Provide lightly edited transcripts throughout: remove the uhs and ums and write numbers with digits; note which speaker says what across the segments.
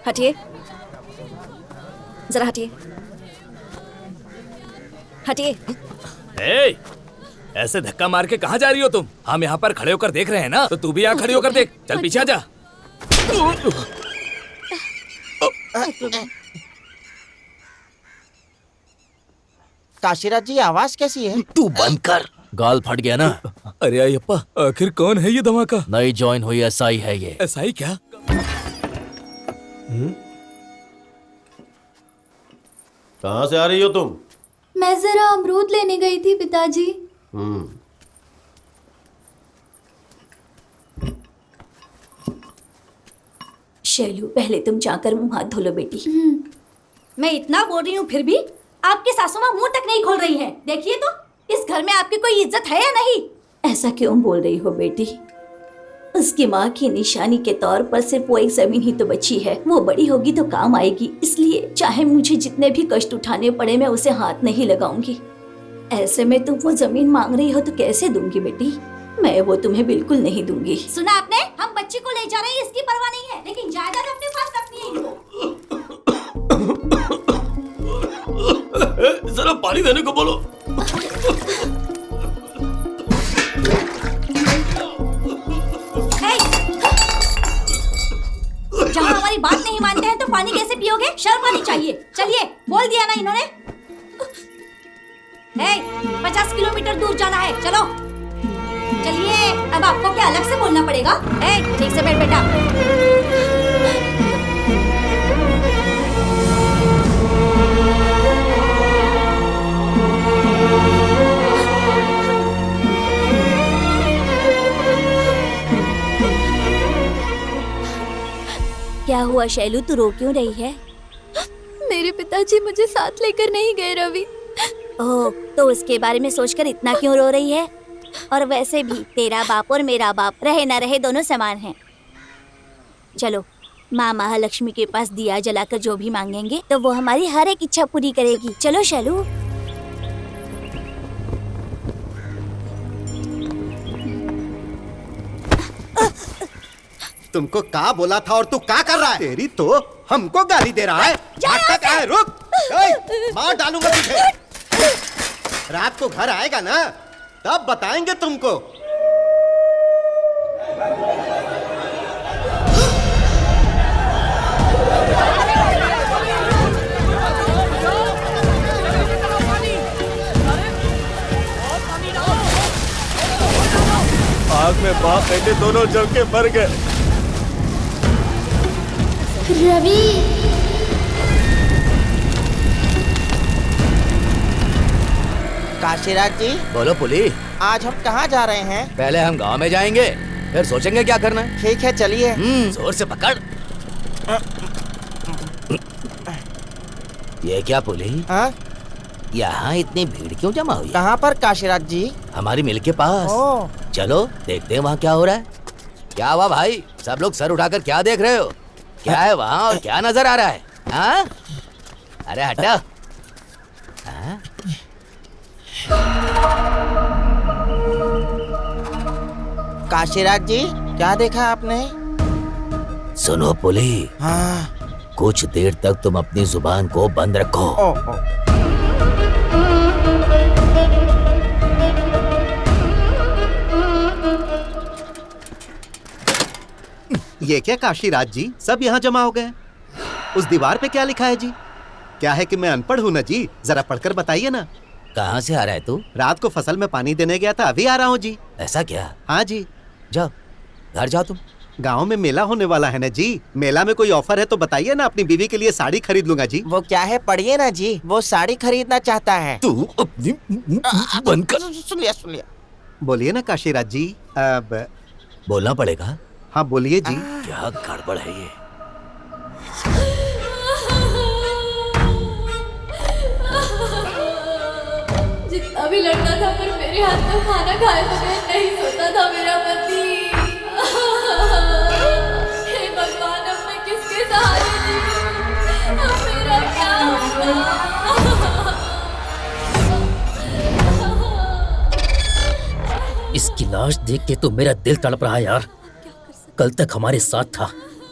Speaker 1: हटिए, जरा हटिए, हटिए।
Speaker 2: ए, ऐसे धक्का मार के कहाँ जा रही हो तुम? हम यहाँ पर खड़े होकर देख रहे हैं ना, तो तू भी यहाँ खड़ी होकर देख। चल पीछे आ जा।
Speaker 3: काशीराज जी, आवाज कैसी है?
Speaker 4: तू बंद कर, गाल फट गया ना।
Speaker 2: अरे अयप्पा, आखिर कौन है ये धमाका?
Speaker 4: नई ज्वाइन हुई एसआई है ये।
Speaker 2: एसआई क्या?
Speaker 5: कहाँ से आ रही हो तुम?
Speaker 6: मैं जरा अमरूद लेने गई थी पिताजी।
Speaker 7: शैलू, पहले तुम जाकर मुंह हाथ धो लो बेटी।
Speaker 1: मैं इतना बोल रही हूँ फिर भी आपकी सासू माँ मुंह तक नहीं खोल रही है। देखिए तो, इस घर में आपकी कोई इज्जत है या नहीं?
Speaker 7: ऐसा क्यों बोल रही हो बेटी? उसकी माँ की निशानी के तौर पर सिर्फ वो एक जमीन ही तो बची है। वो बड़ी होगी तो काम आएगी, इसलिए चाहे मुझे जितने भी कष्ट उठाने पड़े मैं उसे हाथ नहीं लगाऊंगी। ऐसे में तुम वो जमीन मांग रही हो तो कैसे दूंगी बेटी? मैं वो तुम्हें बिल्कुल नहीं दूंगी।
Speaker 1: सुना आपने? हम बच्ची को ले जा रहे हैं, इसकी परवाह नहीं है, लेकिन जायदाद अपने पास रखनी है इनको।
Speaker 5: जरा पानी देने को बोलो।
Speaker 1: जहाँ हमारी बात नहीं मानते हैं तो पानी कैसे पियोगे? शर्म आनी चाहिए। चलिए, बोल दिया ना इन्होंने। 50 किलोमीटर दूर जाना है, चलो चलिए। अब आपको क्या अलग से बोलना पड़ेगा? ठीक से बैठ बेटा।
Speaker 7: क्या हुआ शैलू, तू रो क्यों रही है?
Speaker 6: मेरे पिताजी मुझे साथ लेकर नहीं गए रवि।
Speaker 7: ओह, तो उसके बारे में सोचकर इतना क्यों रो रही है? और वैसे भी तेरा बाप और मेरा बाप रहे ना रहे दोनों समान हैं। चलो, माँ महालक्ष्मी के पास दिया जलाकर जो भी मांगेंगे तो वो हमारी हर एक इच्छा पूरी करेगी। चलो शैलू।
Speaker 8: तुमको का बोला था और तू का कर रहा है? तेरी तो हमको गाली दे रहा है। भागता क्या है? रुक, मार डालूंगा तुझे। रात को घर आएगा ना, तब बताएंगे तुमको।
Speaker 5: आग में बाप बेटे दोनों जल के मर गए।
Speaker 6: रवि,
Speaker 3: काशीराज जी,
Speaker 4: बोलो पुली।
Speaker 3: आज हम कहाँ जा रहे हैं?
Speaker 4: पहले हम गांव में जाएंगे, फिर सोचेंगे क्या करना है।
Speaker 3: ठीक है, चलिए।
Speaker 4: जोर से पकड़। ये क्या पुली?
Speaker 3: हाँ?
Speaker 4: यहाँ इतनी भीड़ क्यों जमा हुई?
Speaker 3: कहाँ पर काशीराज जी?
Speaker 4: हमारी मिल के पास।
Speaker 3: ओह।
Speaker 4: चलो देखते हैं वहाँ क्या हो रहा है। क्या हुआ भाई? सब लोग सर उठाकर क्या देख रहे हो? क्या है वहाँ और क्या नजर आ रहा है? हाँ? अरे हटो। हाँ?
Speaker 3: काशीराज जी, क्या देखा आपने?
Speaker 4: सुनो पुली,
Speaker 3: हाँ।
Speaker 4: कुछ देर तक तुम अपनी जुबान को बंद रखो।
Speaker 8: ये क्या काशीराज जी, सब यहाँ जमा हो गए? उस दीवार पे क्या लिखा है जी? क्या है कि मैं अनपढ़ हूँ ना जी, जरा पढ़कर बताइए ना।
Speaker 4: कहाँ से आ रहा है तू?
Speaker 8: रात को फसल में पानी देने गया था, अभी आ रहा हूँ जी।
Speaker 4: ऐसा क्या?
Speaker 8: हाँ जी।
Speaker 4: जाओ, घर जाओ तुम।
Speaker 8: गांव में मेला होने वाला है ना जी, मेला में कोई ऑफर है तो बताइए ना, अपनी बीवी के लिए साड़ी खरीद लूंगा जी।
Speaker 3: वो क्या है, पढ़िए ना जी, वो साड़ी खरीदना चाहता है।
Speaker 4: तू अपनी बंद कर।
Speaker 3: सुनिए सुनिए।
Speaker 8: बोलिए ना काशीराज जी। अब
Speaker 4: बोलना पड़ेगा।
Speaker 8: हाँ बोलिए जी।
Speaker 4: क्या गड़बड़ है ये?
Speaker 6: जितना भी लड़ता था पर मेरे हाथ में खाना खाए बगैर नहीं सोता था मेरा पति। हे भगवान, अब मैं किसके सहारे जीऊं? अब मेरा क्या होगा?
Speaker 9: इसकी लाश देख के तो मेरा दिल तड़प रहा है यार। कल तक हमारे साथ था,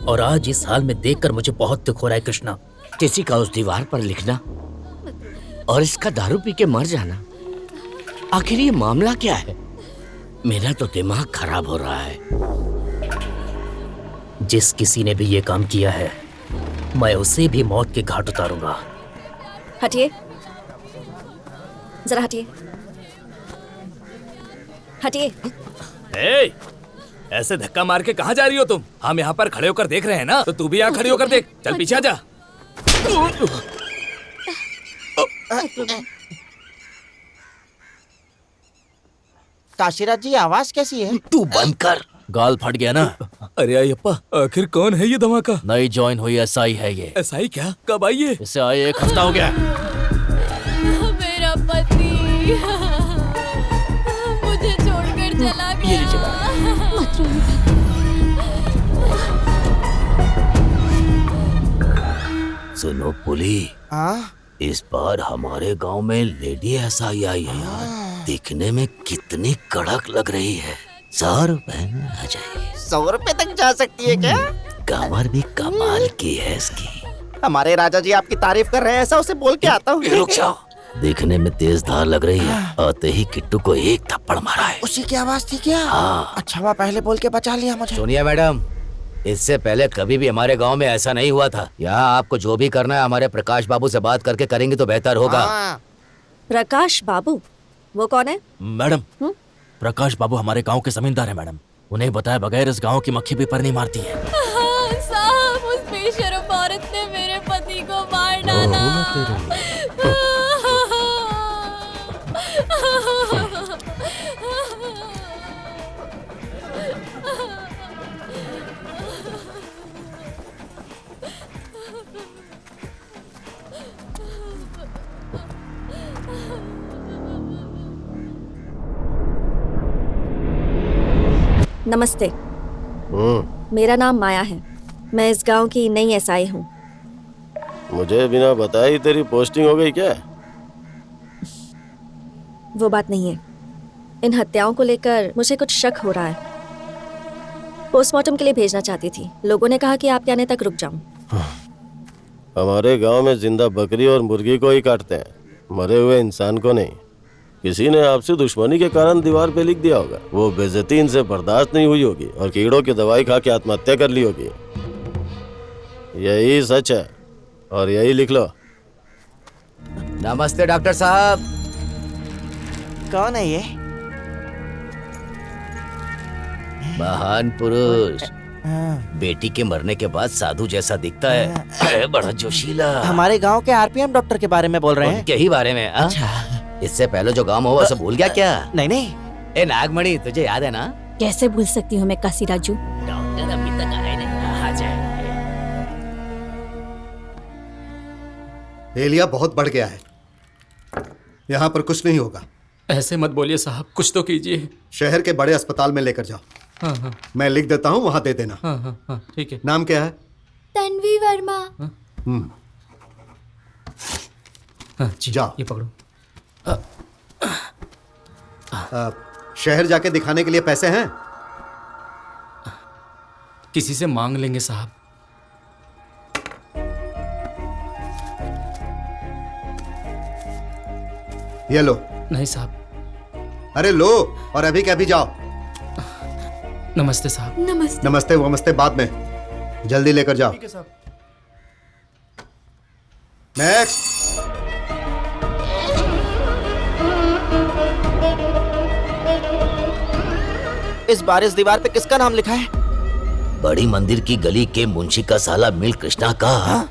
Speaker 9: और आज इस हाल में देखकर मुझे बहुत दुख हो रहा है कृष्णा।
Speaker 4: किसी का उस दीवार पर लिखना और इसका दारू पी के मर जाना, आखिर ये मामला क्या है? मेरा तो दिमाग खराब हो रहा है।
Speaker 9: जिस किसी ने भी ये काम किया है, मैं उसे भी मौत के घाट उतारूंगा।
Speaker 10: हटिए, जरा हटिए, हटिए।
Speaker 2: ए, ऐसे धक्का मार के कहाँ जा रही हो तुम? हम यहाँ पर खड़े होकर देख रहे हैं ना, तो तू भी यहाँ खड़ी होकर देख। चल पीछे आ जा।
Speaker 3: काशीराज जी आवाज कैसी है?
Speaker 9: तू बंद कर, गाल फट गया ना।
Speaker 2: अरे अयप्पा, आखिर कौन है ये धमाका?
Speaker 9: नई ज्वाइन हुई एसआई है ये।
Speaker 2: एसआई क्या? कब आई है?
Speaker 9: इसे आए 1 हफ्ता हो गया।
Speaker 6: मेरा पति मुझे छोड़कर चला गया।
Speaker 4: सुनो पुली,
Speaker 3: हाँ?
Speaker 4: इस बार हमारे गांव में लेडी एसआई आई है यार। दिखने में कितनी कड़क लग रही है। 100 रुपए में आ जाएगी।
Speaker 3: 100 रुपए तक जा सकती है क्या?
Speaker 4: कमर भी कमाल की है इसकी।
Speaker 3: हमारे राजा जी आपकी तारीफ कर रहे हैं, ऐसा उसे बोल के आता हूँ।
Speaker 4: रुक जाओ, दिखने में तेज धार लग रही है। आते ही किट्टू को एक थप्पड़ मारा है।
Speaker 3: उसी की आवाज थी क्या?
Speaker 4: हाँ।
Speaker 3: अच्छा हुआ पहले बोल के बचा लिया मुझे।
Speaker 4: सोनिया मैडम, इससे पहले कभी भी हमारे गांव में ऐसा नहीं हुआ था। यहाँ आपको जो भी करना है हमारे प्रकाश बाबू से बात करके करेंगे तो बेहतर होगा।
Speaker 3: हाँ।
Speaker 10: प्रकाश बाबू, वो कौन है?
Speaker 9: मैडम, प्रकाश बाबू हमारे गांव के जमींदार हैं मैडम। उन्हें बताए बगैर इस गांव की मक्खी भी पर नहीं मारती है।
Speaker 6: साहब, उस बेशर्म औरत ने मेरे पति को मार डाला।
Speaker 10: नमस्ते, मेरा नाम माया है। मैं इस गांव की नई एसआई हूँ।
Speaker 5: मुझे बिना बताए ही तेरी पोस्टिंग हो गई क्या?
Speaker 10: वो बात नहीं है। इन हत्याओं को लेकर मुझे कुछ शक हो रहा है। पोस्टमार्टम के लिए भेजना चाहती थी। लोगों ने कहा कि आपके आने तक रुक जाऊं।
Speaker 5: हमारे गांव में जिंदा बकरी और मुर्गी को ही काटते हैं, मरे हुए इंसान को नहीं। किसी ने आपसे दुश्मनी के कारण दीवार पे लिख दिया होगा। वो बेइज्जती इनसे बर्दाश्त नहीं हुई होगी और कीड़ों की दवाई खा के आत्महत्या कर ली होगी। यही सच है और यही लिख लो।
Speaker 4: नमस्ते डॉक्टर साहब।
Speaker 3: कौन है ये?
Speaker 4: महान पुरुष। बेटी के मरने के बाद साधु जैसा दिखता है। बड़ा जोशीला।
Speaker 3: हमारे गांव के आरपीएम डॉक्टर के बारे में बोल रहे हैं।
Speaker 4: उनके ही बारे में। अच्छा। इससे पहले जो गांव हुआ सब भूल गया क्या?
Speaker 3: नहीं नहीं।
Speaker 4: ए नागमणि, तुझे याद है ना?
Speaker 7: कैसे भूल सकती हूँ मैं काशीराजू।
Speaker 4: डॉक्टर अभी तक आए नहीं। आ जाए।
Speaker 8: एलिया बहुत बढ़ गया है। यहाँ पर कुछ नहीं होगा।
Speaker 11: ऐसे मत बोलिए साहब, कुछ तो कीजिए।
Speaker 8: शहर के बड़े अस्पताल में लेकर जाओ।
Speaker 11: हाँ हाँ
Speaker 8: मैं लिख देता हूँ, वहाँ दे देना।
Speaker 11: हाँ हाँ हाँ, ठीक है।
Speaker 8: नाम क्या है?
Speaker 6: तन्वी वर्मा।
Speaker 11: हाँ जी,
Speaker 8: जाओ।
Speaker 11: ये पकड़ो।
Speaker 8: शहर जाके दिखाने के लिए पैसे हैं?
Speaker 11: किसी से मांग लेंगे साहब।
Speaker 8: ये लो।
Speaker 11: नहीं साहब।
Speaker 8: अरे लो, और अभी के अभी जाओ।
Speaker 11: नमस्ते साहब।
Speaker 6: नमस्ते।
Speaker 8: नमस्ते वमस्ते बाद में, जल्दी लेकर जाओ।
Speaker 11: ठीक है साहब।
Speaker 8: नेक्स्ट।
Speaker 3: इस बार इस दीवार पे किसका नाम लिखा है?
Speaker 4: बड़ी मंदिर की गली के मुंशी का साला मिल कृष्णा का।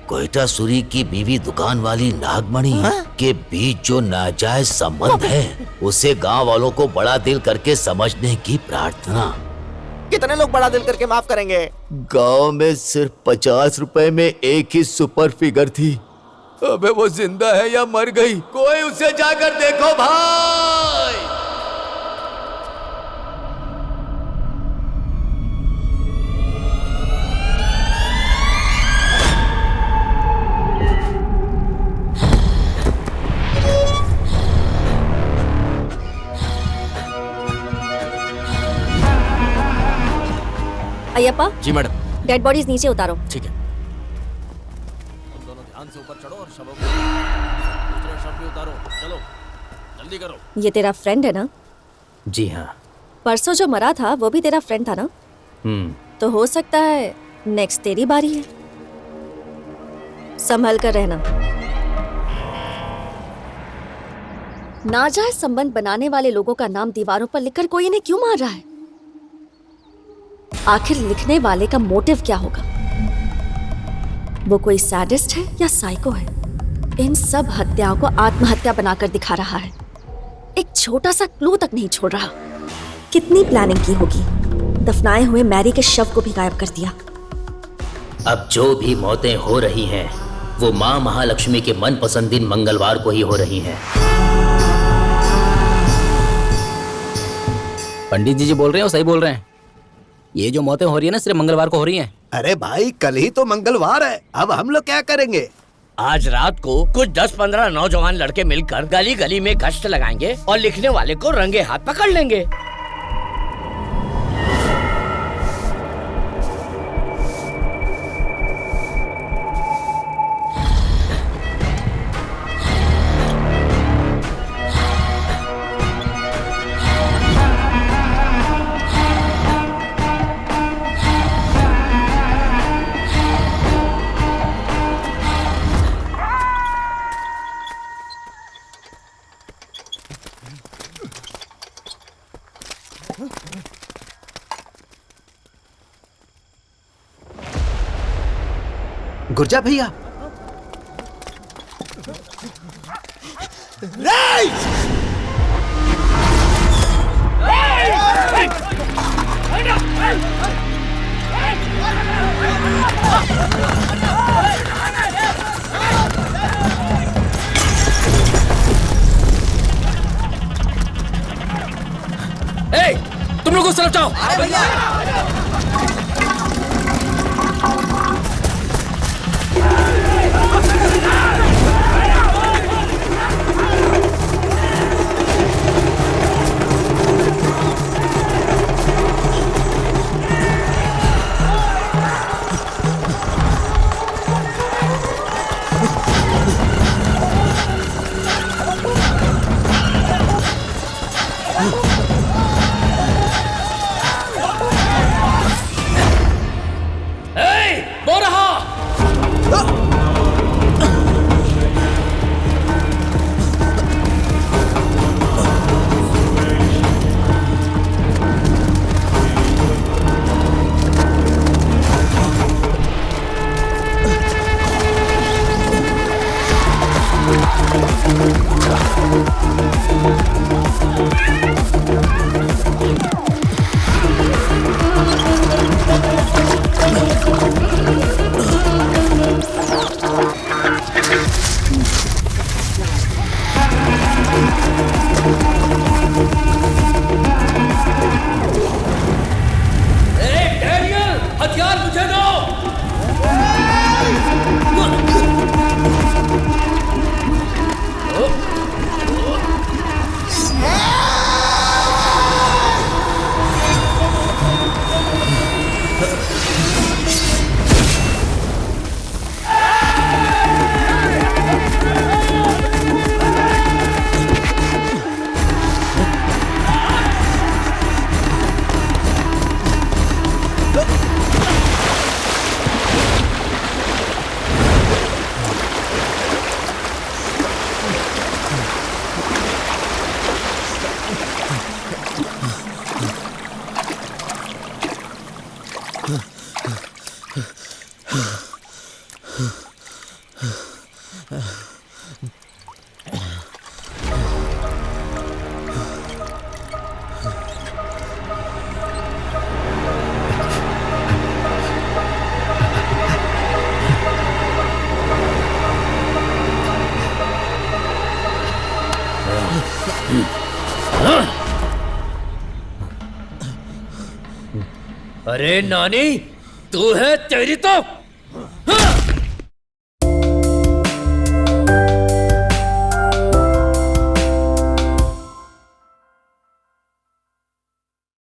Speaker 4: कोयटा सुरी की बीवी दुकान वाली नागमणि के बीच जो नाजायज संबंध है, उसे गांव वालों को बड़ा दिल करके समझने की प्रार्थना।
Speaker 3: कितने लोग बड़ा दिल करके माफ करेंगे?
Speaker 4: गांव में सिर्फ 50 रुपए में एक ही सुपर फिगर थी। अबे वो जिंदा है या मर गई? कोई उसे जाकर देखो भाई।
Speaker 10: अय्यप्पा,
Speaker 9: जी मैडम।
Speaker 10: डेड बॉडीज नीचे उतारो।
Speaker 9: ठीक है। तुम दोनों ध्यान से ऊपर चढ़ो और शवों को दूसरा शव भी उतारो। चलो जल्दी करो।
Speaker 10: ये तेरा फ्रेंड है ना?
Speaker 9: जी हाँ।
Speaker 10: परसों जो मरा था वो भी तेरा फ्रेंड था ना? तो हो सकता है नेक्स्ट तेरी बारी है। संभल कर रहना। नाजायज संबंध बनाने वाले लोगों का नाम दीवारों पर लिखकर कोई इन्हें क्यों मार रहा है? आखिर लिखने वाले का मोटिव क्या होगा? वो कोई सैडिस्ट है या साइको है? इन सब हत्याओं को आत्महत्या बनाकर दिखा रहा है। एक छोटा सा क्लू तक नहीं छोड़ रहा। कितनी प्लानिंग की होगी? दफनाए हुए मैरी के शव को भी गायब कर दिया।
Speaker 4: अब जो भी मौतें हो रही हैं वो माँ महालक्ष्मी के मनपसंद दिन मंगलवार को ही हो रही हैं।
Speaker 12: पंडित जी बोल रहे हैं, वो सही बोल रहे हैं। ये जो मौतें हो रही है ना सिर्फ मंगलवार को हो रही हैं।
Speaker 8: अरे भाई कल ही तो मंगलवार है, अब हम लोग क्या करेंगे?
Speaker 13: आज रात को कुछ 10-15 नौजवान लड़के मिलकर गली गली में गश्त लगाएंगे और लिखने वाले को रंगे हाथ पकड़ लेंगे।
Speaker 8: गुर्जा भैया,
Speaker 11: तुम लोग उस तरफ जाओ।
Speaker 13: अरे नानी, तू है तेरी तो